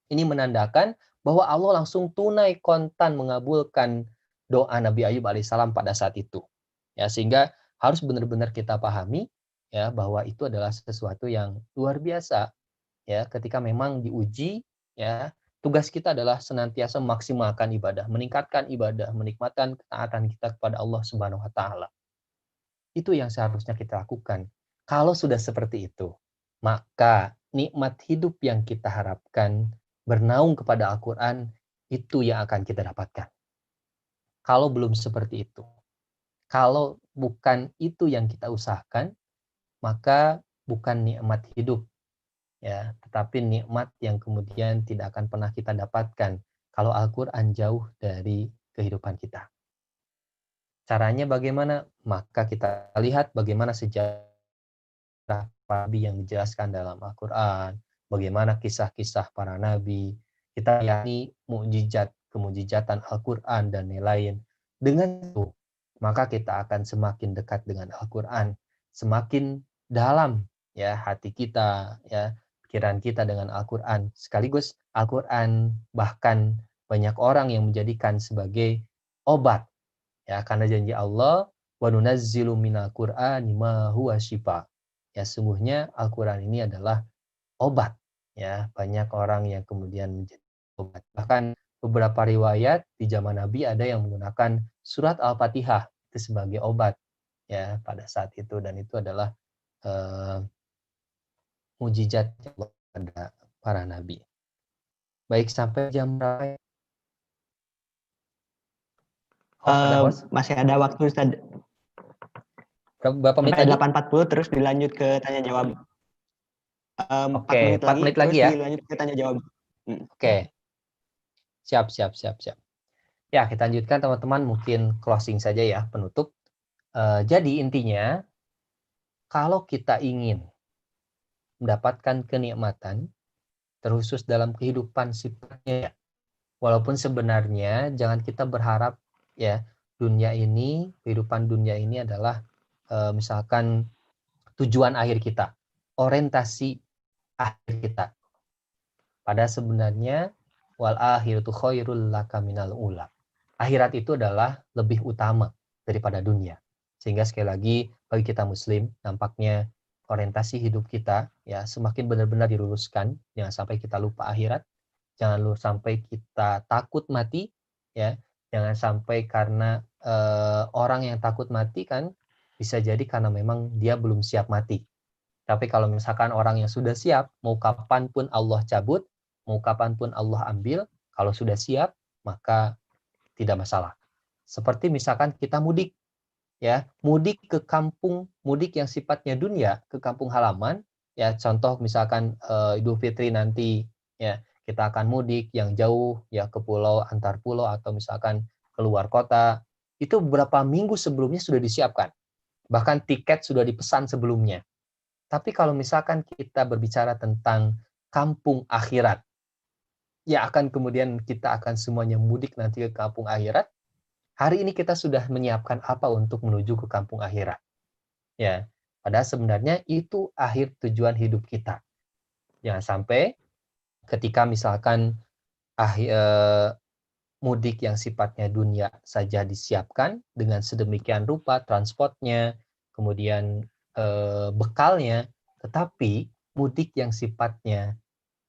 Ini menandakan bahwa Allah langsung tunai kontan mengabulkan doa Nabi Ayub alaihissalam pada saat itu. Ya, sehingga harus benar-benar kita pahami, ya, bahwa itu adalah sesuatu yang luar biasa, ya, ketika memang diuji, ya, tugas kita adalah senantiasa memaksimalkan ibadah, meningkatkan ibadah, menikmatkan ketaatan kita kepada Allah Subhanahu wa taala. Itu yang seharusnya kita lakukan. Kalau sudah seperti itu, maka nikmat hidup yang kita harapkan bernaung kepada Al-Qur'an itu yang akan kita dapatkan. Kalau belum seperti itu, kalau bukan itu yang kita usahakan, maka bukan nikmat hidup, ya, tetapi nikmat yang kemudian tidak akan pernah kita dapatkan kalau Al-Qur'an jauh dari kehidupan kita. Caranya bagaimana? Maka kita lihat bagaimana sejarah nabi yang dijelaskan dalam Al-Qur'an, bagaimana kisah-kisah para nabi, kita yakni kemujizatan Al-Quran dan lain-lain. Dengan itu, maka kita akan semakin dekat dengan Al-Quran, semakin dalam ya hati kita, ya pikiran kita dengan Al-Quran. Sekaligus Al-Quran bahkan banyak orang yang menjadikan sebagai obat, ya, karena janji Allah, wa nunazzilu minal Qur'ani ma huwa syifa. Ya, sungguhnya Al-Quran ini adalah obat. Ya, banyak orang yang kemudian menjadi obat. Bahkan beberapa riwayat di zaman Nabi ada yang menggunakan surat Al-Fatihah itu sebagai obat ya pada saat itu, dan itu adalah mujizat Allah pada para nabi. Baik, sampai jam berapa? Masih ada waktu, Ustaz. Berapa menit Sampai lagi? 8.40 terus dilanjut ke tanya jawab. 4 Oke, menit 4 lagi menit terus lagi ya. dilanjut ke tanya jawab. Oke. Siap. Ya, kita lanjutkan teman-teman, mungkin closing saja ya, penutup. Jadi intinya, kalau kita ingin mendapatkan kenikmatan, terkhusus dalam kehidupan sifatnya, walaupun sebenarnya jangan kita berharap ya dunia ini, kehidupan dunia ini adalah misalkan tujuan akhir kita, orientasi akhir kita. Pada sebenarnya wal akhiratu khairul laka minal ula. Akhirat itu adalah lebih utama daripada dunia. Sehingga sekali lagi bagi kita muslim, nampaknya orientasi hidup kita ya semakin benar-benar diluruskan, jangan sampai kita lupa akhirat, jangan sampai kita takut mati ya, jangan sampai karena orang yang takut mati kan bisa jadi karena memang dia belum siap mati. Tapi kalau misalkan orang yang sudah siap, mau kapanpun Allah cabut, mau kapanpun Allah ambil, kalau sudah siap, maka tidak masalah. Seperti misalkan kita mudik, ya, mudik ke kampung, mudik yang sifatnya dunia, ke kampung halaman, ya, contoh misalkan Idul Fitri nanti, ya, kita akan mudik yang jauh, ya, ke pulau, antar pulau, atau misalkan keluar kota, itu beberapa minggu sebelumnya sudah disiapkan. Bahkan tiket sudah dipesan sebelumnya. Tapi kalau misalkan kita berbicara tentang kampung akhirat, ya akan kemudian kita akan semuanya mudik nanti ke kampung akhirat. Hari ini kita sudah menyiapkan apa untuk menuju ke kampung akhirat. Ya, padahal sebenarnya itu akhir tujuan hidup kita. Jangan sampai ketika misalkan mudik yang sifatnya dunia saja disiapkan dengan sedemikian rupa transportnya, kemudian bekalnya, tetapi mudik yang sifatnya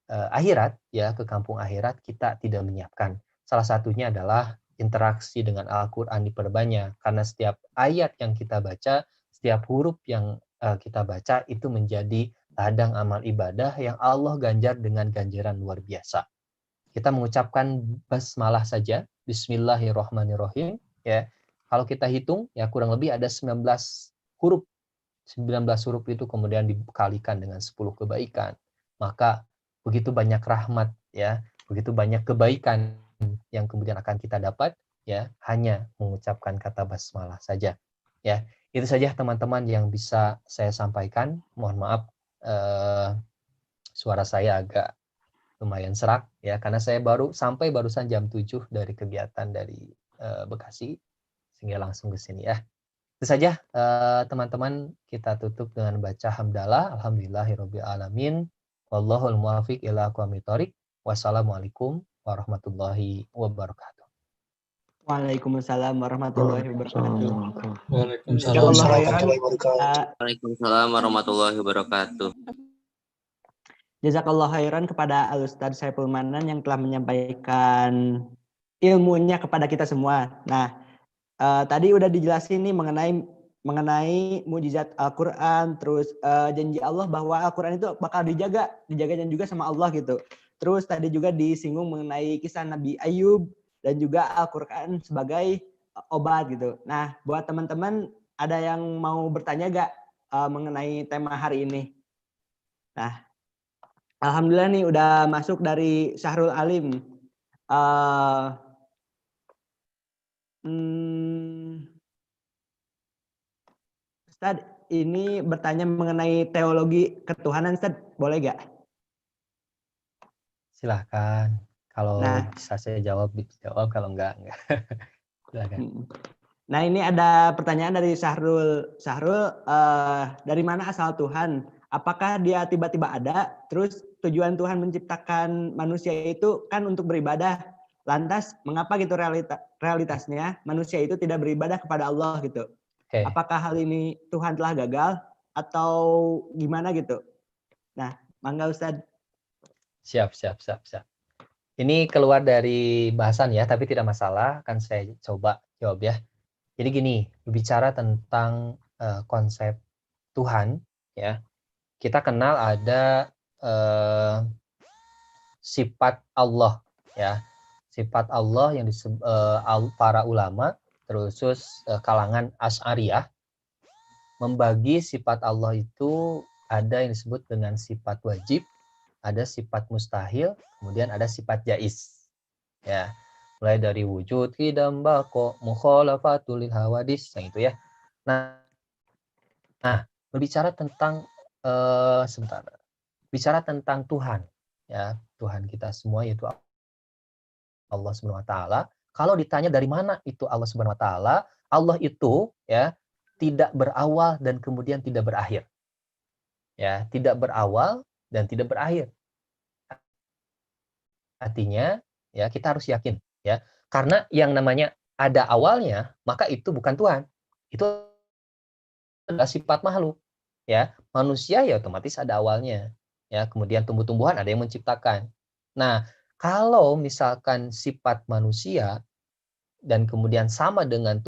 akhirat ya ke kampung akhirat kita tidak menyiapkan. Salah satunya adalah interaksi dengan Al-Qur'an diperbanyak, karena setiap ayat yang kita baca, setiap huruf yang kita baca itu menjadi ladang amal ibadah yang Allah ganjar dengan ganjaran luar biasa. Kita mengucapkan basmalah saja, bismillahirrahmanirrahim ya. Kalau kita hitung ya kurang lebih ada 19 huruf. 19 huruf itu kemudian dikalikan dengan 10 kebaikan. Maka begitu banyak rahmat ya, begitu banyak kebaikan yang kemudian akan kita dapat ya hanya mengucapkan kata basmalah saja. Ya, itu saja teman-teman yang bisa saya sampaikan. Mohon maaf suara saya agak lumayan serak ya karena saya barusan jam 7 dari kegiatan dari Bekasi sehingga langsung ke sini ya. Itu saja teman-teman, kita tutup dengan baca hamdalah alhamdulillahirabbil alamin wallahul muwaffiq ila aqwamit thoriq. Wassalamualaikum warahmatullahi wabarakatuh. Waalaikumsalam warahmatullahi wabarakatuh. Waalaikumsalam Jazakallah khairan. warahmatullahi wabarakatuh. Waalaikumsalam warahmatullahi wabarakatuh. Jazakallah khairan kepada Al-Ustaz Saiful Manan yang telah menyampaikan ilmunya kepada kita semua. Nah, tadi udah dijelasin nih mengenai mujizat Al-Quran, terus janji Allah bahwa Al-Quran itu bakal dijaganya juga sama Allah gitu. Terus tadi juga disinggung mengenai kisah Nabi Ayub dan juga Al-Quran sebagai obat gitu. Nah, buat teman-teman ada yang mau bertanya gak mengenai tema hari ini? Nah, alhamdulillah nih udah masuk dari Syahrul Alim. Ustaz, ini bertanya mengenai teologi ketuhanan, Ustaz, boleh gak? Silahkan. Kalau Nah. bisa saya jawab, kalau enggak. Silahkan. Nah, ini ada pertanyaan dari Syahrul. Syahrul, dari mana asal Tuhan? Apakah dia tiba-tiba ada? Terus tujuan Tuhan menciptakan manusia itu kan untuk beribadah. Lantas mengapa gitu realitasnya manusia itu tidak beribadah kepada Allah gitu? Oke. Apakah hal ini Tuhan telah gagal atau gimana gitu? Nah, mangga Ustadz. Siap. Ini keluar dari bahasan ya, tapi tidak masalah. Akan saya coba jawab ya. Jadi gini, berbicara tentang konsep Tuhan, ya, kita kenal ada sifat Allah, ya, sifat Allah yang disebut para ulama, terusus kalangan Asy'ariyah, membagi sifat Allah itu ada yang disebut dengan sifat wajib, ada sifat mustahil, kemudian ada sifat jaiz, ya. Mulai dari wujud, qidam, baqo, mukhalafatul lil hawadis, yang itu ya. Nah, berbicara tentang bicara tentang Tuhan, ya, Tuhan kita semua yaitu Allah Subhanahu wa taala. Kalau ditanya dari mana itu Allah Subhanahu wa taala, Allah itu ya tidak berawal dan kemudian tidak berakhir. Ya, tidak berawal dan tidak berakhir. Artinya, ya, kita harus yakin, ya. Karena yang namanya ada awalnya, maka itu bukan Tuhan. Itu adalah sifat makhluk, ya. Manusia ya otomatis ada awalnya, ya. Kemudian tumbuh-tumbuhan ada yang menciptakan. Nah, kalau misalkan sifat manusia dan kemudian sama dengan